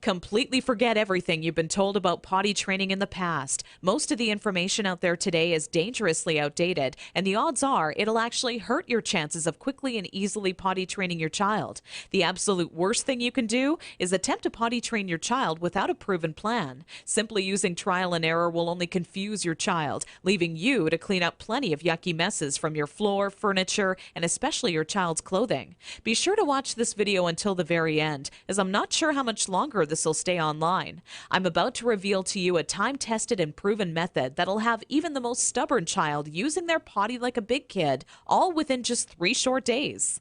Completely forget everything you've been told about potty training in the past. Most of the information out there today is dangerously outdated, and the odds are it'll actually hurt your chances of quickly and easily potty training your child. The absolute worst thing you can do is attempt to potty train your child without a proven plan. Simply using trial and error will only confuse your child, leaving you to clean up plenty of yucky messes from your floor, furniture, and especially your child's clothing. Be sure to watch this video until the very end, as I'm not sure how much longer this will stay online. I'm about to reveal to you a time-tested and proven method that'll have even the most stubborn child using their potty like a big kid, all within just 3 short days.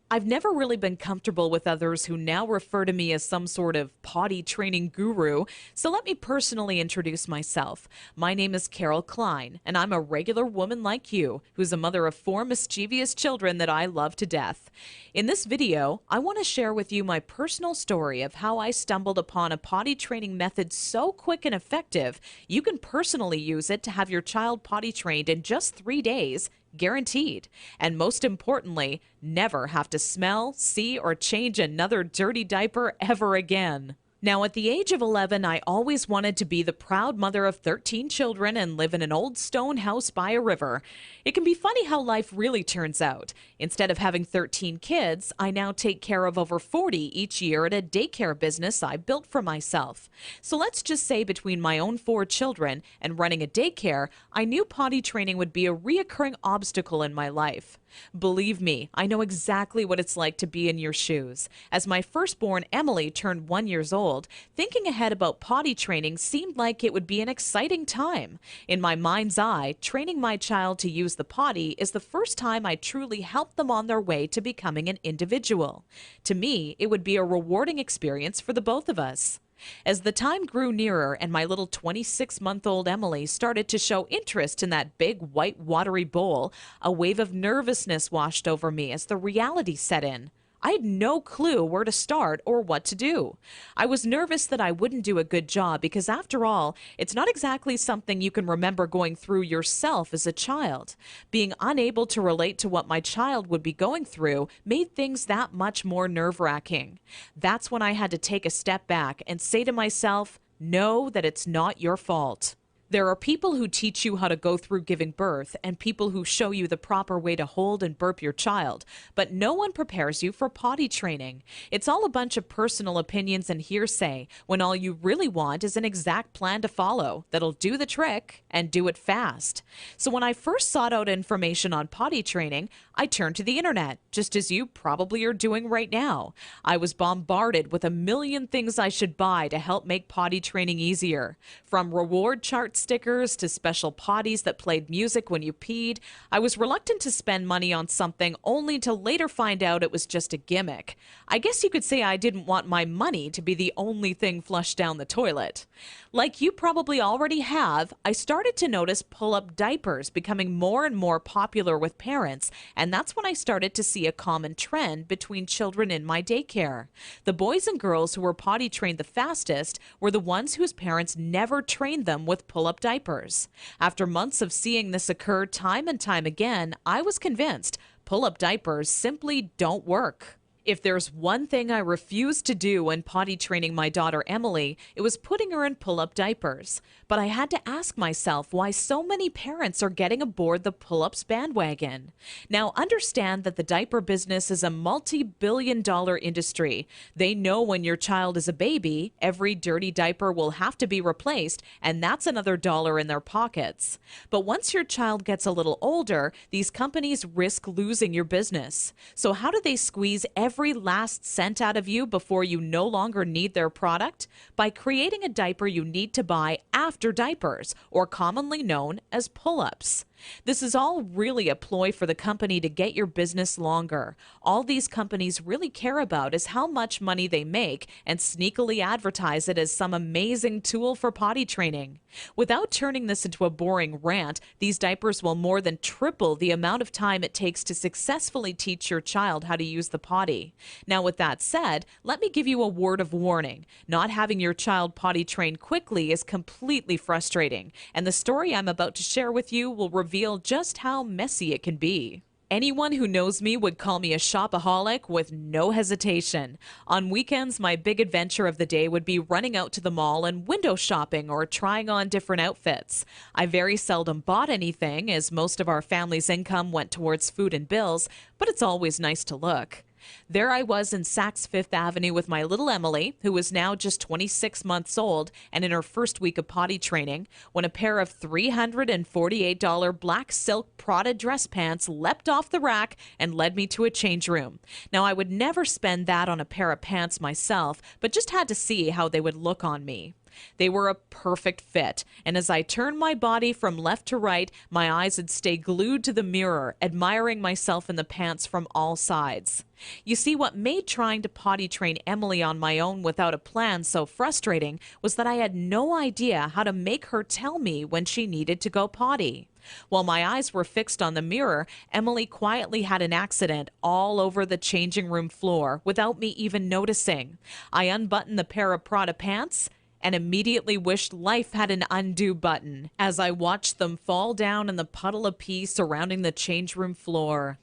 I've never really been comfortable with others who now refer to me as some sort of potty training guru, so let me personally introduce myself. My name is Carol Klein, and I'm a regular woman like you, who's a mother of 4 mischievous children that I love to death. In this video, I want to share with you my personal story of how I stumbled upon a potty training method so quick and effective, you can personally use it to have your child potty trained in just 3 days, guaranteed. And most importantly, never have to smell, see, or change another dirty diaper ever again. Now, at the age of 11, I always wanted to be the proud mother of 13 children and live in an old stone house by a river. It can be funny how life really turns out. Instead of having 13 kids, I now take care of over 40 each year at a daycare business I built for myself. So let's just say between my own 4 children and running a daycare, I knew potty training would be a reoccurring obstacle in my life. Believe me, I know exactly what it's like to be in your shoes. As my firstborn Emily turned 1 year old, thinking ahead about potty training seemed like it would be an exciting time. In my mind's eye, training my child to use the potty is the first time I truly helped them on their way to becoming an individual. To me, it would be a rewarding experience for the both of us. As the time grew nearer and my little 26-month-old Emily started to show interest in that big white watery bowl, a wave of nervousness washed over me as the reality set in. I had no clue where to start or what to do. I was nervous that I wouldn't do a good job because, after all, it's not exactly something you can remember going through yourself as a child. Being unable to relate to what my child would be going through made things that much more nerve-wracking. That's when I had to take a step back and say to myself, know that it's not your fault. There are people who teach you how to go through giving birth and people who show you the proper way to hold and burp your child, but no one prepares you for potty training. It's all a bunch of personal opinions and hearsay when all you really want is an exact plan to follow that'll do the trick and do it fast. So when I first sought out information on potty training, I turned to the internet, just as you probably are doing right now. I was bombarded with a million things I should buy to help make potty training easier. From reward chart stickers to special potties that played music when you peed, I was reluctant to spend money on something only to later find out it was just a gimmick. I guess you could say I didn't want my money to be the only thing flushed down the toilet. Like you probably already have, I started to notice pull-up diapers becoming more and more popular with parents, and that's when I started to see a common trend between children in my daycare. The boys and girls who were potty trained the fastest were the ones whose parents never trained them with pull-up diapers. After months of seeing this occur time and time again, I was convinced pull-up diapers simply don't work. If there's one thing I refused to do when potty training my daughter Emily, it was putting her in pull-up diapers. But I had to ask myself why so many parents are getting aboard the pull-ups bandwagon. Now, understand that the diaper business is a multi-billion-dollar industry. They know when your child is a baby, every dirty diaper will have to be replaced, and that's another dollar in their pockets. But once your child gets a little older, these companies risk losing your business. So how do they squeeze every last cent out of you before you no longer need their product? By creating a diaper you need to buy after diapers, or commonly known as pull-ups. This is all really a ploy for the company to get your business longer. All these companies really care about is how much money they make and sneakily advertise it as some amazing tool for potty training. Without turning this into a boring rant, these diapers will more than triple the amount of time it takes to successfully teach your child how to use the potty. Now, with that said, let me give you a word of warning. Not having your child potty trained quickly is completely frustrating, and the story I'm about to share with you will reveal just how messy it can be. Anyone who knows me would call me a shopaholic with no hesitation. On weekends, my big adventure of the day would be running out to the mall and window shopping or trying on different outfits. I very seldom bought anything, as most of our family's income went towards food and bills, but it's always nice to look. There I was in Saks Fifth Avenue with my little Emily, who was now just 26 months old and in her first week of potty training, when a pair of $348 black silk Prada dress pants leapt off the rack and led me to a change room. Now, I would never spend that on a pair of pants myself, but just had to see how they would look on me. They were a perfect fit, and as I turned my body from left to right, my eyes would stay glued to the mirror, admiring myself in the pants from all sides. You see, what made trying to potty train Emily on my own without a plan so frustrating was that I had no idea how to make her tell me when she needed to go potty. While my eyes were fixed on the mirror, Emily quietly had an accident all over the changing room floor without me even noticing. I unbuttoned the pair of Prada pants and immediately wished life had an undo button as I watched them fall down in the puddle of pee surrounding the change room floor.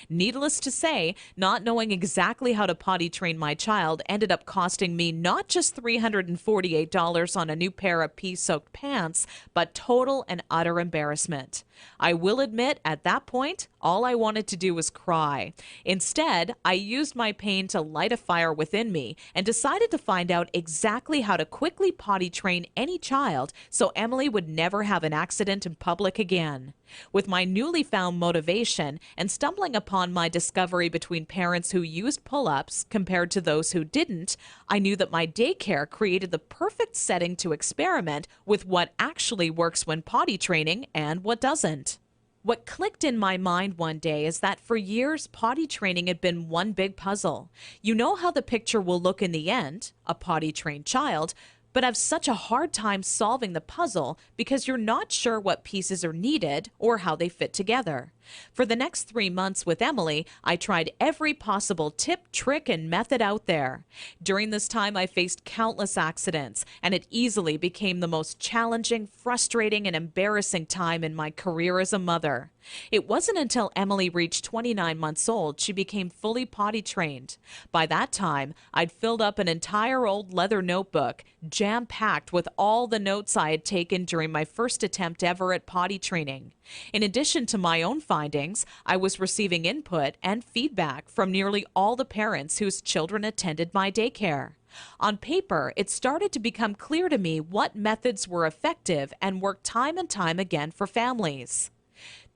Needless to say, not knowing exactly how to potty train my child ended up costing me not just $348 on a new pair of pee-soaked pants, but total and utter embarrassment. I will admit, at that point, all I wanted to do was cry. Instead, I used my pain to light a fire within me and decided to find out exactly how to quickly potty train any child so Emily would never have an accident in public again. With my newly found motivation and stumbling upon my discovery between parents who used pull-ups compared to those who didn't, I knew that my daycare created the perfect setting to experiment with what actually works when potty training and what doesn't. What clicked in my mind one day is that for years, potty training had been one big puzzle. You know how the picture will look in the end, a potty trained child, but have such a hard time solving the puzzle because you're not sure what pieces are needed or how they fit together. For the next 3 months with Emily, I tried every possible tip, trick, and method out there. During this time, I faced countless accidents, and it easily became the most challenging, frustrating, and embarrassing time in my career as a mother. It wasn't until Emily reached 29 months old she became fully potty trained. By that time, I'd filled up an entire old leather notebook, jam-packed with all the notes I had taken during my first attempt ever at potty training. In addition to my own findings, I was receiving input and feedback from nearly all the parents whose children attended my daycare. On paper, it started to become clear to me what methods were effective and worked time and time again for families.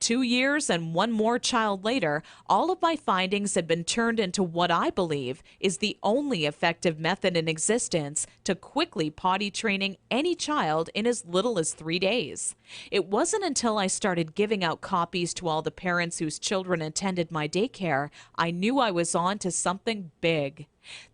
2 years and one more child later, all of my findings had been turned into what I believe is the only effective method in existence to quickly potty training any child in as little as 3 days. It wasn't until I started giving out copies to all the parents whose children attended my daycare I knew I was on to something big.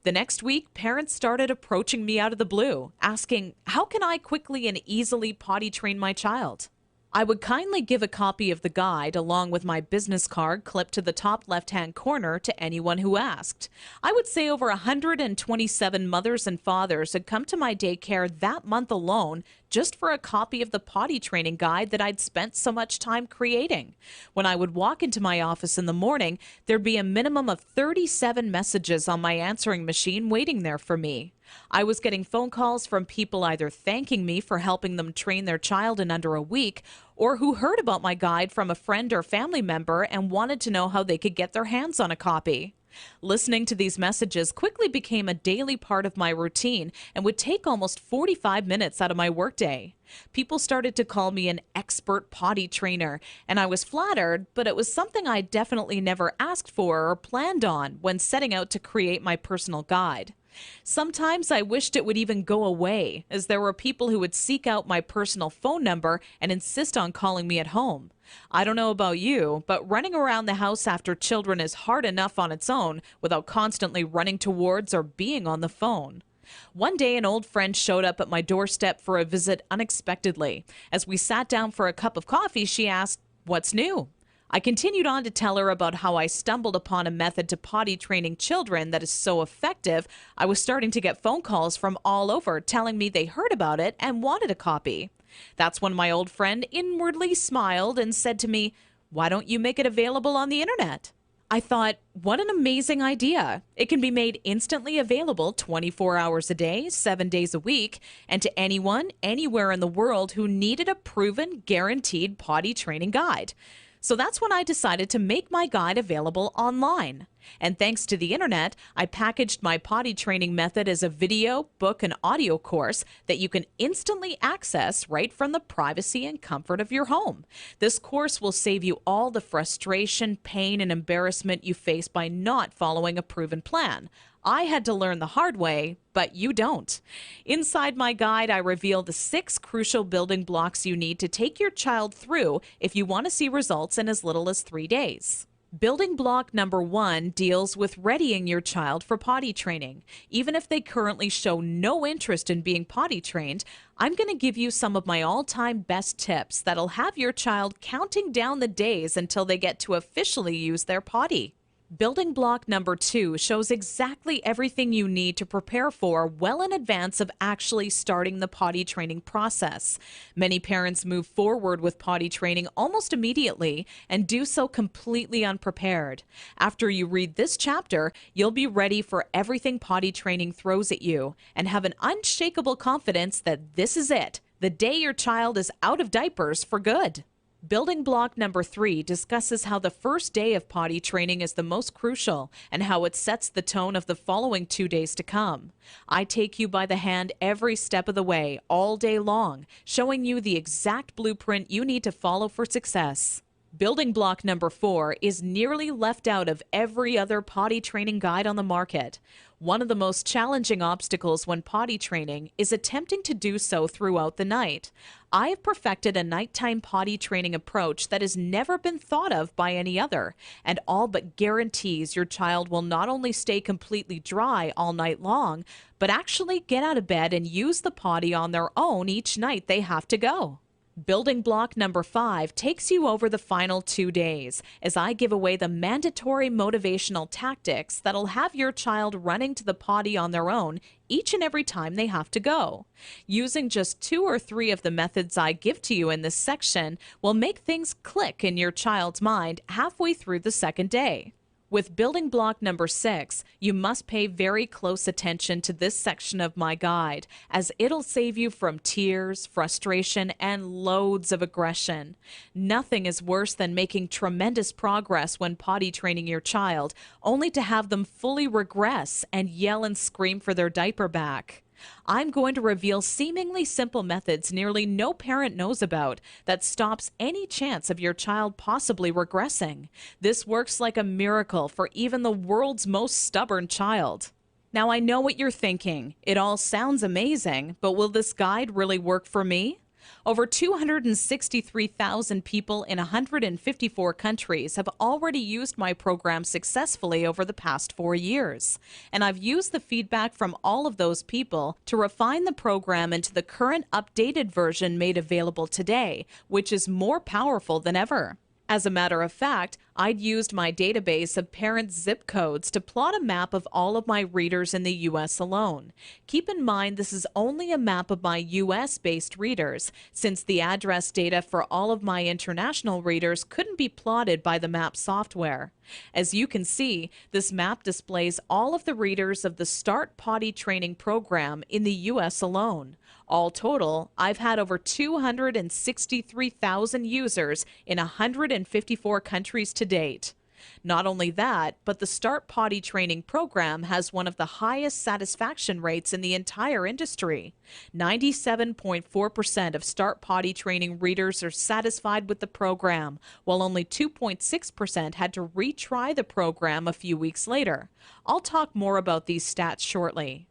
The next week, parents started approaching me out of the blue, asking, how can I quickly and easily potty train my child? I would kindly give a copy of the guide along with my business card clipped to the top left-hand corner to anyone who asked. I would say over 127 mothers and fathers had come to my daycare that month alone just for a copy of the potty training guide that I'd spent so much time creating. When I would walk into my office in the morning, there'd be a minimum of 37 messages on my answering machine waiting there for me. I was getting phone calls from people either thanking me for helping them train their child in under a week, or who heard about my guide from a friend or family member and wanted to know how they could get their hands on a copy. Listening to these messages quickly became a daily part of my routine and would take almost 45 minutes out of my workday. People started to call me an expert potty trainer, and I was flattered, but it was something I definitely never asked for or planned on when setting out to create my personal guide. Sometimes I wished it would even go away, as there were people who would seek out my personal phone number and insist on calling me at home. I don't know about you, but running around the house after children is hard enough on its own without constantly running towards or being on the phone. One day, an old friend showed up at my doorstep for a visit unexpectedly. As we sat down for a cup of coffee, she asked, "What's new?" I continued on to tell her about how I stumbled upon a method to potty training children that is so effective, I was starting to get phone calls from all over telling me they heard about it and wanted a copy. That's when my old friend inwardly smiled and said to me, Why don't you make it available on the internet? I thought, what an amazing idea. It can be made instantly available 24 hours a day, 7 days a week, and to anyone, anywhere in the world who needed a proven, guaranteed potty training guide. So that's when I decided to make my guide available online. And thanks to the internet, I packaged my potty training method as a video, book, and audio course that you can instantly access right from the privacy and comfort of your home. This course will save you all the frustration, pain, and embarrassment you face by not following a proven plan. I had to learn the hard way, but you don't. Inside my guide, I reveal the 6 crucial building blocks you need to take your child through if you want to see results in as little as 3 days. Building block number 1 deals with readying your child for potty training. Even if they currently show no interest in being potty trained, I'm going to give you some of my all-time best tips that'll have your child counting down the days until they get to officially use their potty. Building block number 2 shows exactly everything you need to prepare for well in advance of actually starting the potty training process. Many parents move forward with potty training almost immediately and do so completely unprepared. After you read this chapter, you'll be ready for everything potty training throws at you and have an unshakable confidence that this is it, the day your child is out of diapers for good. Building block number 3 discusses how the first day of potty training is the most crucial and how it sets the tone of the following 2 days to come. I take you by the hand every step of the way, all day long, showing you the exact blueprint you need to follow for success. Building block number 4 is nearly left out of every other potty training guide on the market. One of the most challenging obstacles when potty training is attempting to do so throughout the night. I have perfected a nighttime potty training approach that has never been thought of by any other, and all but guarantees your child will not only stay completely dry all night long, but actually get out of bed and use the potty on their own each night they have to go. Building block number 5 takes you over the final 2 days as I give away the mandatory motivational tactics that'll have your child running to the potty on their own each and every time they have to go. Using just 2 or 3 of the methods I give to you in this section will make things click in your child's mind halfway through the second day. With building block number 6, you must pay very close attention to this section of my guide, as it'll save you from tears, frustration, and loads of aggression. Nothing is worse than making tremendous progress when potty training your child, only to have them fully regress and yell and scream for their diaper back. I'm going to reveal seemingly simple methods nearly no parent knows about that stops any chance of your child possibly regressing. This works like a miracle for even the world's most stubborn child. Now, I know what you're thinking. It all sounds amazing, but will this guide really work for me? Over 263,000 people in 154 countries have already used my program successfully over the past 4 years. And I've used the feedback from all of those people to refine the program into the current updated version made available today, which is more powerful than ever. As a matter of fact, I'd used my database of parent zip codes to plot a map of all of my readers in the U.S. alone. Keep in mind this is only a map of my U.S.-based readers, since the address data for all of my international readers couldn't be plotted by the map software. As you can see, this map displays all of the readers of the Start Potty Training program in the U.S. alone. All total, I've had over 263,000 users in 154 countries to date. Not only that, but the Start Potty Training program has one of the highest satisfaction rates in the entire industry. 97.4% of Start Potty Training readers are satisfied with the program, while only 2.6% had to retry the program a few weeks later. I'll talk more about these stats shortly.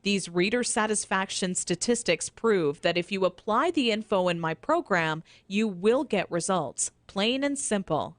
These reader satisfaction statistics prove that if you apply the info in my program, you will get results, plain and simple.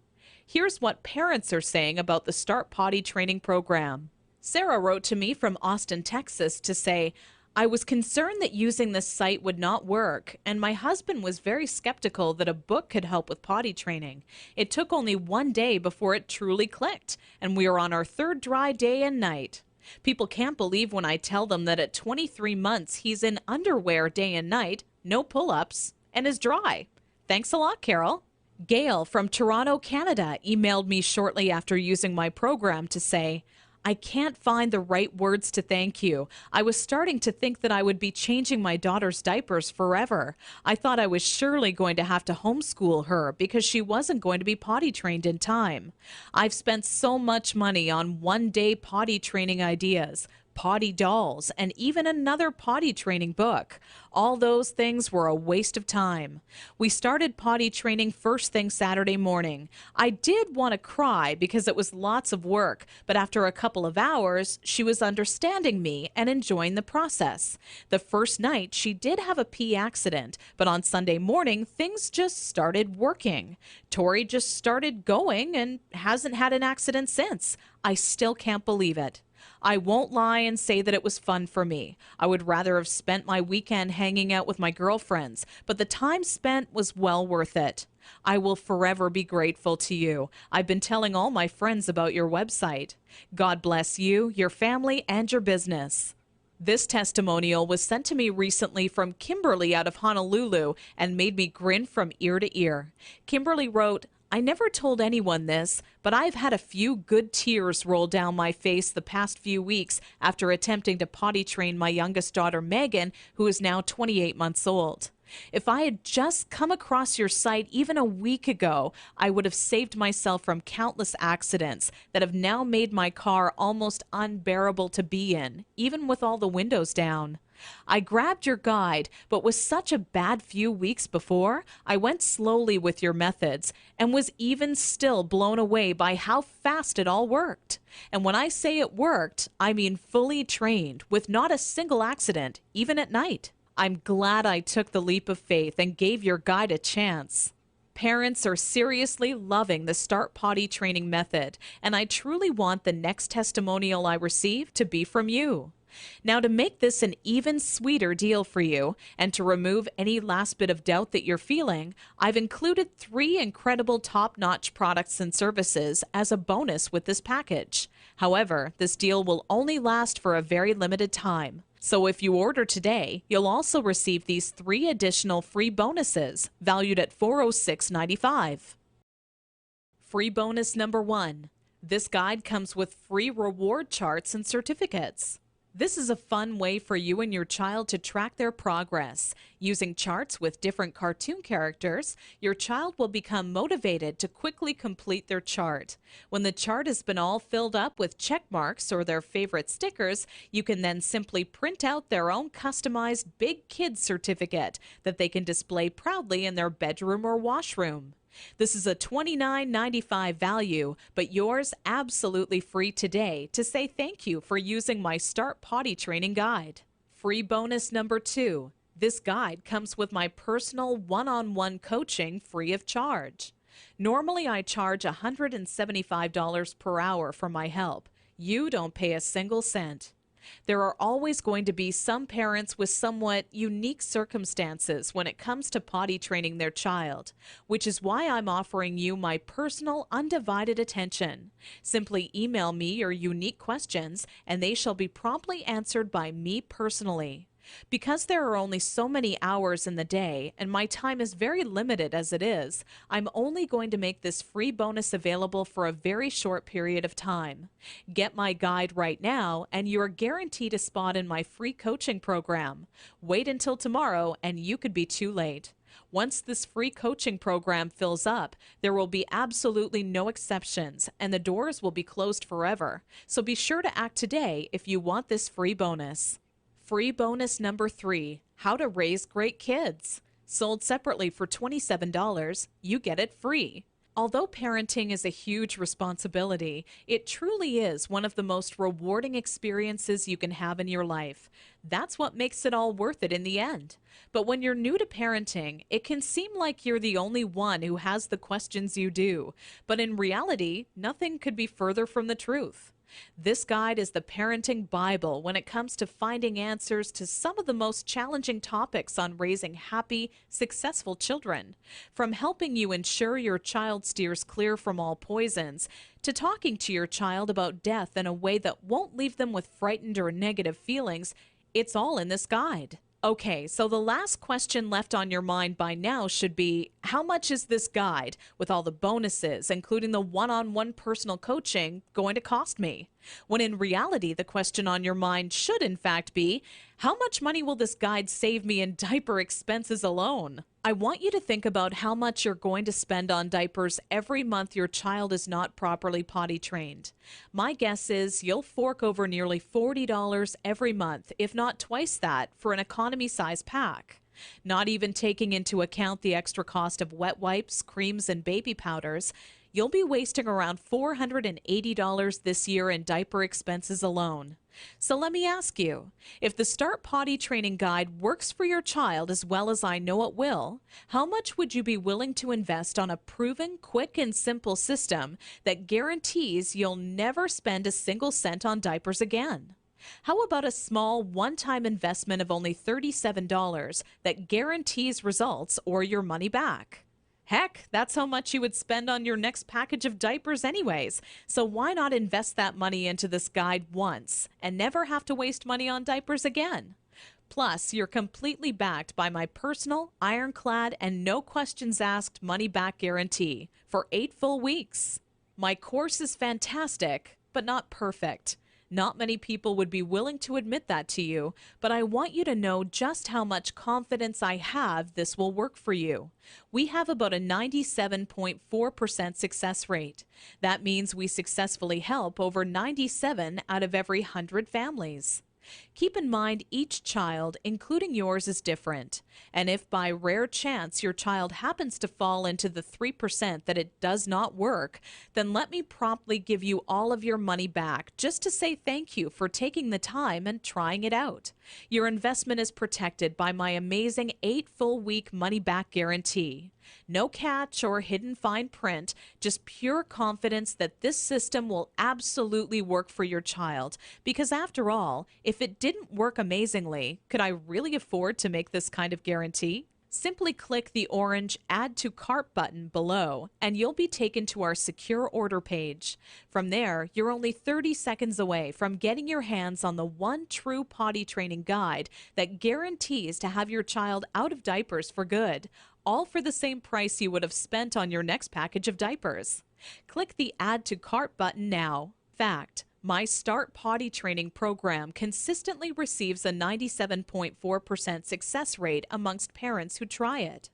Here's what parents are saying about the Start Potty Training program. Sarah wrote to me from Austin, Texas to say, I was concerned that using this site would not work, and my husband was very skeptical that a book could help with potty training. It took only 1 day before it truly clicked, and we are on our 3rd dry day and night. People can't believe when I tell them that at 23 months he's in underwear day and night, no pull-ups, and is dry. Thanks a lot, Carol. Gail from Toronto, Canada, emailed me shortly after using my program to say, I can't find the right words to thank you. I was starting to think that I would be changing my daughter's diapers forever. I thought I was surely going to have to homeschool her because she wasn't going to be potty trained in time. I've spent so much money on one-day potty training ideas, potty dolls, and even another potty training book. All those things were a waste of time. We started potty training first thing Saturday morning. I did want to cry because it was lots of work, but after a couple of hours, she was understanding me and enjoying the process. The first night, she did have a pee accident, but on Sunday morning, things just started working. Tori just started going and hasn't had an accident since. I still can't believe it. I won't lie and say that it was fun for me. I would rather have spent my weekend hanging out with my girlfriends, but the time spent was well worth it. I will forever be grateful to you. I've been telling all my friends about your website. God bless you, your family, and your business. This testimonial was sent to me recently from Kimberly out of Honolulu and made me grin from ear to ear. Kimberly wrote, I never told anyone this, but I've had a few good tears roll down my face the past few weeks after attempting to potty train my youngest daughter, Megan, who is now 28 months old. If I had just come across your site even a week ago, I would have saved myself from countless accidents that have now made my car almost unbearable to be in, even with all the windows down. I grabbed your guide, but with such a bad few weeks before, I went slowly with your methods and was even still blown away by how fast it all worked. And when I say it worked, I mean fully trained, with not a single accident, even at night. I'm glad I took the leap of faith and gave your guide a chance. Parents are seriously loving the Start Potty Training method, and I truly want the next testimonial I receive to be from you. Now, to make this an even sweeter deal for you and to remove any last bit of doubt that you're feeling, I've included 3 incredible top-notch products and services as a bonus with this package. However, this deal will only last for a very limited time. So if you order today, you'll also receive these 3 additional free bonuses valued at $406.95. Free bonus number 1. This guide comes with free reward charts and certificates. This is a fun way for you and your child to track their progress. Using charts with different cartoon characters, your child will become motivated to quickly complete their chart. When the chart has been all filled up with check marks or their favorite stickers, you can then simply print out their own customized Big Kids certificate that they can display proudly in their bedroom or washroom. This is a $29.95 value, but yours absolutely free today to say thank you for using my Start Potty Training guide. Free bonus number 2. This guide comes with my personal one-on-one coaching free of charge. Normally, I charge $175 per hour for my help. You don't pay a single cent. There are always going to be some parents with somewhat unique circumstances when it comes to potty training their child, which is why I'm offering you my personal undivided attention. Simply email me your unique questions and they shall be promptly answered by me personally. Because there are only so many hours in the day and my time is very limited as it is, I'm only going to make this free bonus available for a very short period of time. Get my guide right now and you're guaranteed a spot in my free coaching program. Wait until tomorrow and you could be too late. Once this free coaching program fills up, there will be absolutely no exceptions and the doors will be closed forever. So be sure to act today if you want this free bonus. Free bonus number 3, How to Raise Great Kids. Sold separately for $27, you get it free. Although parenting is a huge responsibility, it truly is one of the most rewarding experiences you can have in your life. That's what makes it all worth it in the end. But when you're new to parenting, it can seem like you're the only one who has the questions you do. But in reality, nothing could be further from the truth. This guide is the parenting Bible when it comes to finding answers to some of the most challenging topics on raising happy, successful children. From helping you ensure your child steers clear from all poisons, to talking to your child about death in a way that won't leave them with frightened or negative feelings, it's all in this guide. Okay, so the last question left on your mind by now should be, how much is this guide, with all the bonuses, including the one-on-one personal coaching, going to cost me? When in reality, the question on your mind should in fact be, how much money will this guide save me in diaper expenses alone? I want you to think about how much you're going to spend on diapers every month your child is not properly potty trained. My guess is you'll fork over nearly $40 every month, if not twice that, for an economy size pack. Not even taking into account the extra cost of wet wipes, creams, and baby powders, you'll be wasting around $480 this year in diaper expenses alone. So let me ask you, if the Start Potty Training Guide works for your child as well as I know it will, how much would you be willing to invest on a proven, quick, and simple system that guarantees you'll never spend a single cent on diapers again? How about a small one-time investment of only $37 that guarantees results or your money back? Heck, that's how much you would spend on your next package of diapers anyways. So why not invest that money into this guide once and never have to waste money on diapers again? Plus, you're completely backed by my personal, ironclad, and no questions asked money back guarantee for 8 full weeks. My course is fantastic, but not perfect. Not many people would be willing to admit that to you, but I want you to know just how much confidence I have this will work for you. We have about a 97.4% success rate. That means we successfully help over 97 out of every 100 families. Keep in mind each child, including yours, is different. And if by rare chance your child happens to fall into the 3% that it does not work, then let me promptly give you all of your money back just to say thank you for taking the time and trying it out. Your investment is protected by my amazing 8 full week money back guarantee. No catch or hidden fine print, just pure confidence that this system will absolutely work for your child. Because after all, if it didn't work amazingly, could I really afford to make this kind of guarantee? Simply click the orange Add to Cart button below, and you'll be taken to our secure order page. From there, you're only 30 seconds away from getting your hands on the one true potty training guide that guarantees to have your child out of diapers for good, all for the same price you would have spent on your next package of diapers. Click the Add to Cart button now. Fact: my Start Potty Training program consistently receives a 97.4% success rate amongst parents who try it.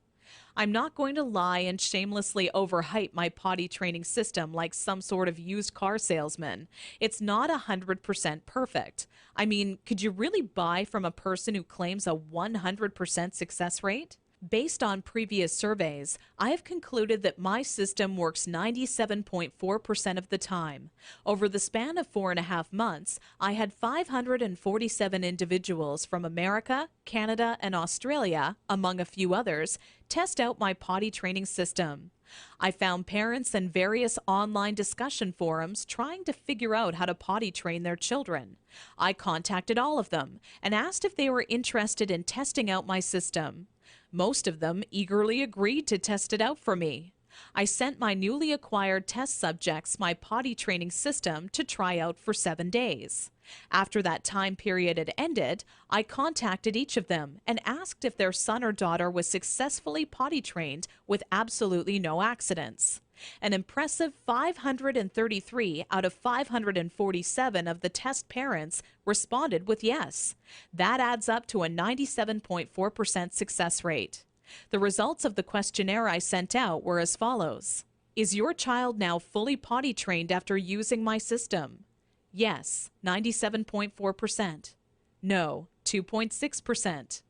I'm not going to lie and shamelessly overhype my potty training system like some sort of used car salesman. It's not 100% perfect. I mean, could you really buy from a person who claims a 100% success rate? Based on previous surveys, I have concluded that my system works 97.4% of the time. Over the span of 4.5 months, I had 547 individuals from America, Canada, and Australia, among a few others, test out my potty training system. I found parents in various online discussion forums trying to figure out how to potty train their children. I contacted all of them and asked if they were interested in testing out my system. Most of them eagerly agreed to test it out for me. I sent my newly acquired test subjects my potty training system to try out for 7 days. After that time period had ended, I contacted each of them and asked if their son or daughter was successfully potty trained with absolutely no accidents. An impressive 533 out of 547 of the test parents responded with yes. That adds up to a 97.4% success rate. The results of the questionnaire I sent out were as follows. Is your child now fully potty trained after using my system? Yes, 97.4%. No, 2.6%.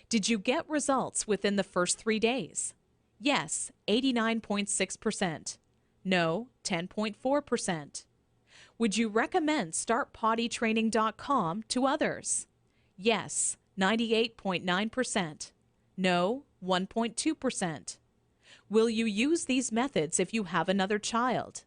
Did you get results within the first 3 days? Yes, 89.6%. No, 10.4%. Would you recommend StartPottyTraining.com to others? Yes, 98.9%. No, 1.2%. Will you use these methods if you have another child?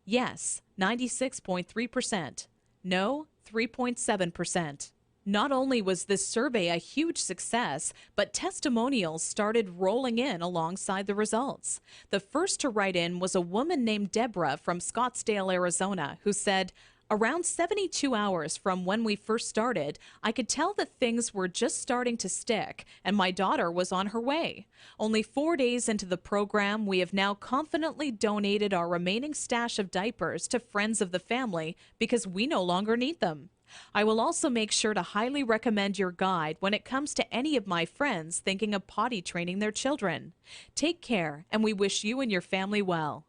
Yes, 96.3%. No, 3.7%. Not only was this survey a huge success, but testimonials started rolling in alongside the results. The first to write in was a woman named Deborah from Scottsdale, Arizona, who said, Around 72 hours from when we first started, I could tell that things were just starting to stick, and my daughter was on her way. Only 4 days into the program, we have now confidently donated our remaining stash of diapers to friends of the family because we no longer need them. I will also make sure to highly recommend your guide when it comes to any of my friends thinking of potty training their children. Take care, and we wish you and your family well.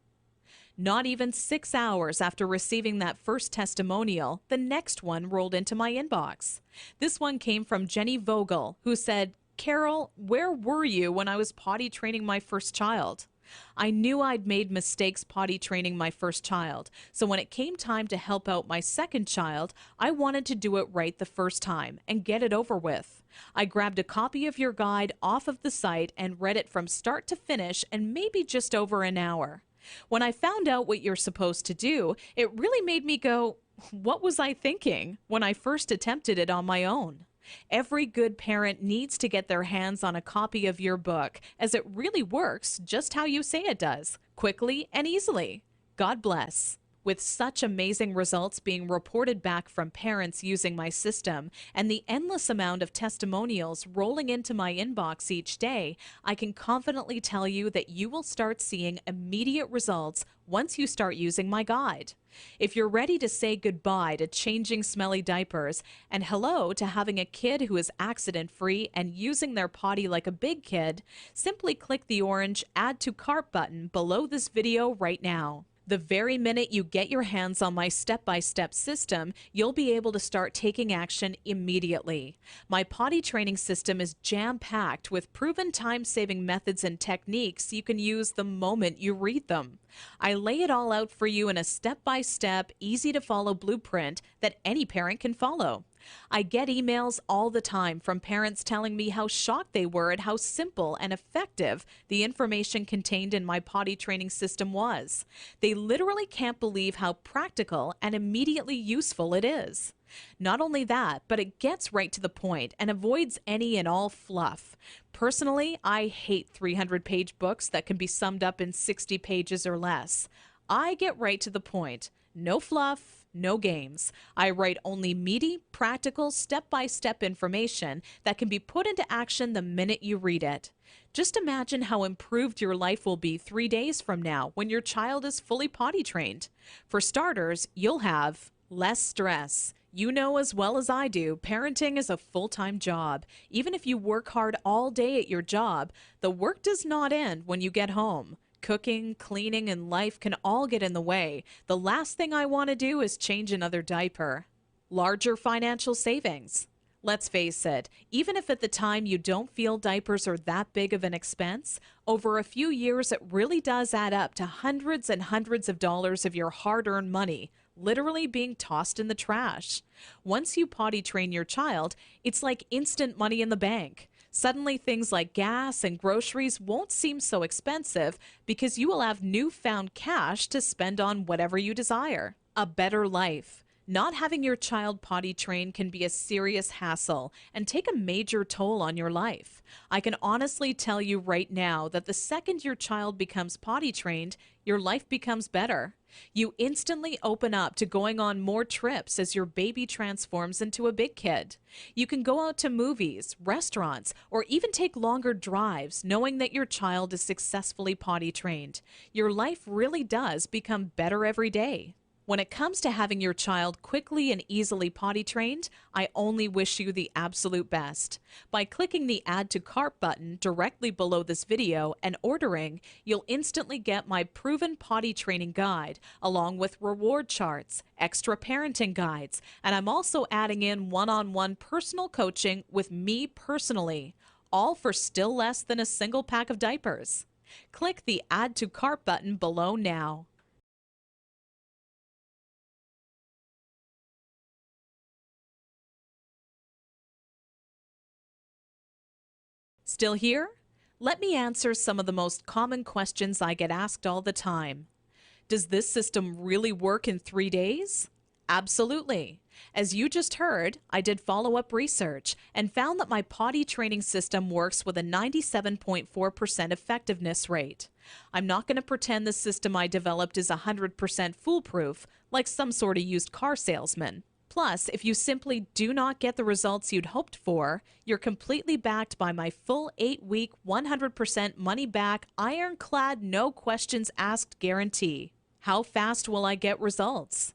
Not even 6 hours after receiving that first testimonial, the next one rolled into my inbox. This one came from Jenny Vogel, who said, "Carol, where were you when I was potty training my first child?" I knew I'd made mistakes potty training my first child, so when it came time to help out my second child, I wanted to do it right the first time and get it over with. I grabbed a copy of your guide off of the site and read it from start to finish in maybe just over an hour. When I found out what you're supposed to do, it really made me go, what was I thinking when I first attempted it on my own? Every good parent needs to get their hands on a copy of your book, as it really works just how you say it does, quickly and easily. God bless. With such amazing results being reported back from parents using my system and the endless amount of testimonials rolling into my inbox each day, I can confidently tell you that you will start seeing immediate results once you start using my guide. If you're ready to say goodbye to changing smelly diapers and hello to having a kid who is accident-free and using their potty like a big kid, simply click the orange Add to Cart button below this video right now. The very minute you get your hands on my step-by-step system, you'll be able to start taking action immediately. My potty training system is jam-packed with proven time-saving methods and techniques you can use the moment you read them. I lay it all out for you in a step-by-step, easy-to-follow blueprint that any parent can follow. I get emails all the time from parents telling me how shocked they were at how simple and effective the information contained in my potty training system was. They literally can't believe how practical and immediately useful it is. Not only that, but it gets right to the point and avoids any and all fluff. Personally, I hate 300-page books that can be summed up in 60 pages or less. I get right to the point. No fluff. No games. I write only meaty, practical, step-by-step information that can be put into action the minute you read it. Just imagine how improved your life will be 3 days from now when your child is fully potty trained. For starters, you'll have less stress. You know as well as I do, parenting is a full-time job. Even if you work hard all day at your job, the work does not end when you get home. Cooking, cleaning, and life can all get in the way. The last thing I want to do is change another diaper. Larger financial savings. Let's face it, even if at the time you don't feel diapers are that big of an expense, over a few years it really does add up to hundreds and hundreds of dollars of your hard-earned money, literally being tossed in the trash. Once you potty train your child, it's like instant money in the bank. Suddenly, things like gas and groceries won't seem so expensive because you will have newfound cash to spend on whatever you desire. A better life. Not having your child potty trained can be a serious hassle and take a major toll on your life. I can honestly tell you right now that the second your child becomes potty trained, your life becomes better. You instantly open up to going on more trips as your baby transforms into a big kid. You can go out to movies, restaurants, or even take longer drives knowing that your child is successfully potty trained. Your life really does become better every day. When it comes to having your child quickly and easily potty trained, I only wish you the absolute best. By clicking the Add to Cart button directly below this video and ordering, you'll instantly get my proven potty training guide, along with reward charts, extra parenting guides, and I'm also adding in one-on-one personal coaching with me personally, all for still less than a single pack of diapers. Click the Add to Cart button below now. Still here? Let me answer some of the most common questions I get asked all the time. Does this system really work in 3 days? Absolutely. As you just heard, I did follow-up research and found that my potty training system works with a 97.4% effectiveness rate. I'm not going to pretend the system I developed is 100% foolproof, like some sort of used car salesman. Plus, if you simply do not get the results you'd hoped for, you're completely backed by my full 8-week, 100% money-back, ironclad, no questions asked guarantee. How fast will I get results?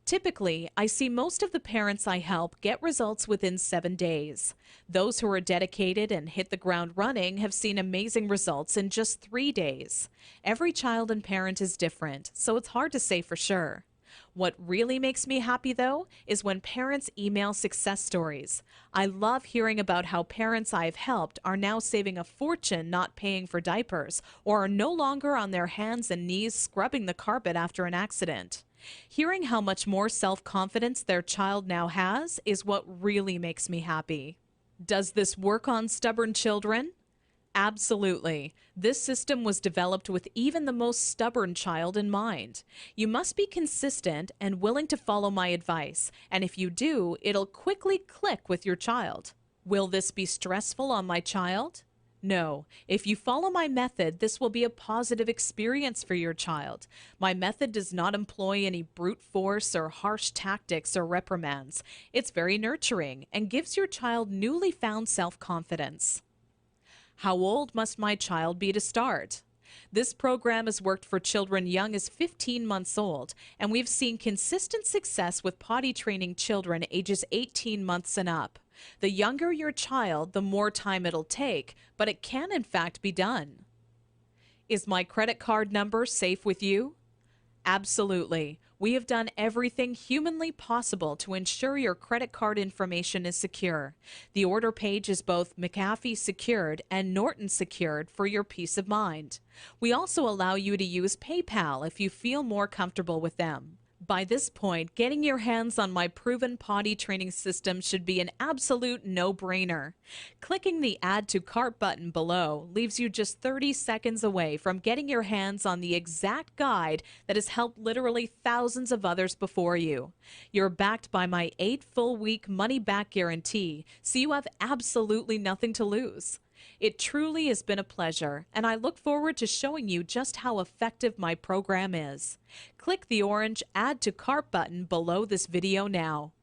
Typically, I see most of the parents I help get results within 7 days. Those who are dedicated and hit the ground running have seen amazing results in just 3 days. Every child and parent is different, so it's hard to say for sure. What really makes me happy, though, is when parents email success stories. I love hearing about how parents I've helped are now saving a fortune not paying for diapers or are no longer on their hands and knees scrubbing the carpet after an accident. Hearing how much more self-confidence their child now has is what really makes me happy. Does this work on stubborn children? Absolutely. This system was developed with even the most stubborn child in mind. You must be consistent and willing to follow my advice, and if you do, it'll quickly click with your child. Will this be stressful on my child? No. If you follow my method, this will be a positive experience for your child. My method does not employ any brute force or harsh tactics or reprimands. It's very nurturing and gives your child newly found self-confidence. How old must my child be to start? This program has worked for children young as 15 months old, and we've seen consistent success with potty training children ages 18 months and up. The younger your child, the more time it'll take, but it can in fact be done. Is my credit card number safe with you? Absolutely. We have done everything humanly possible to ensure your credit card information is secure. The order page is both McAfee secured and Norton secured for your peace of mind. We also allow you to use PayPal if you feel more comfortable with them. By this point, getting your hands on my proven potty training system should be an absolute no-brainer. Clicking the Add to Cart button below leaves you just 30 seconds away from getting your hands on the exact guide that has helped literally thousands of others before you. You're backed by my 8 full-week money-back guarantee, so you have absolutely nothing to lose. It truly has been a pleasure, and I look forward to showing you just how effective my program is. Click the orange Add to Cart button below this video now.